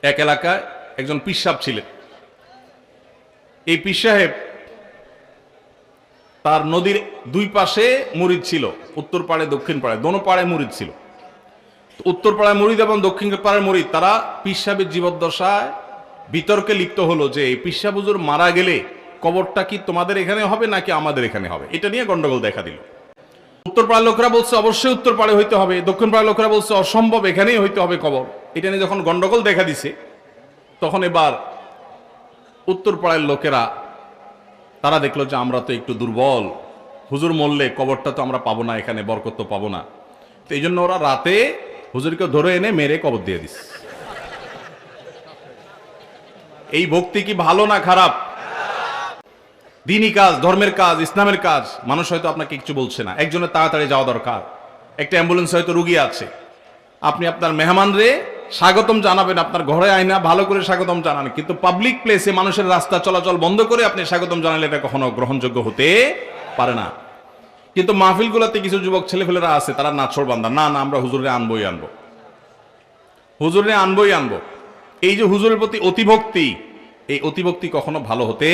এক এলাকায় একজন পীর সাহেব ছিলেন। এই পীর সাহেব তার নদীর দুই পাশে মুরিদ ছিল, উত্তর পাড়ে দক্ষিণ পাড়ে, দোনো পাড়ে মুরিদ ছিল। উত্তর পাড়ায় মুরিদ এবং দক্ষিণ পাড়ায় মুরিদ তারা পীর সাহেবের জীবদ্দশায় বিতর্কে লিপ্ত হলো যে এই পীর সাহেব হুজুর মারা গেলে কবরটা কি তোমাদের এখানে হবে নাকি আমাদের এখানে হবে, এটা নিয়ে গন্ডগোল দেখা দিল। উত্তর পাড়ার লোকেরা বলছে অবশ্যই উত্তর পাড়ে হইতে হবে, দক্ষিণ পাড়ার লোকেরা বলছে অসম্ভব, এখানেই হইতে হবে কবর। এটা নিয়ে যখন গন্ডগোল দেখা দিছে তখন এবার উত্তর পাড়ার লোকেরা তারা দেখলো যে আমরা তো একটু দুর্বল, হুজুর মরলে কবরটা তো আমরা পাবো না, এখানে বরকত তো পাবো না। তো এই জন্য ওরা রাতে হুজুরকে ধরে এনে মেরে কবর দিয়ে দিস। এই ভক্তি কি ভালো না খারাপ? দিনই কাজ, ধর্মের কাজ, ইসলামের কাজ। মানুষ হয়তো আপনাকে কিছু বলছে না, একজনের তাড়াতাড়ি যাওয়া দরকার, একটা অ্যাম্বুলেন্স হয়তো রুগী আছে, আপনি আপনার মেহমান রে স্বাগতম জানাবেন, আপনার ঘরে আয়না ভালো করে স্বাগতম জানান, কিন্তু পাবলিক প্লেসে মানুষের রাস্তা চলাচল বন্ধ করে আপনি স্বাগতম জানালে এটা কখনো গ্রহণযোগ্য হতে পারে না। কিন্তু মাহফিলগুলোতে কিছু যুবক ছেলেফেলেরা আছে, তারা নাছোড় বান্দা, না না আমরা হুজুরে আনবই আনবো, হুজুরে আনবই আনবো। এই যে হুজুরের প্রতি অতিভক্তি, এই অতিভক্তি কখনো ভালো হতে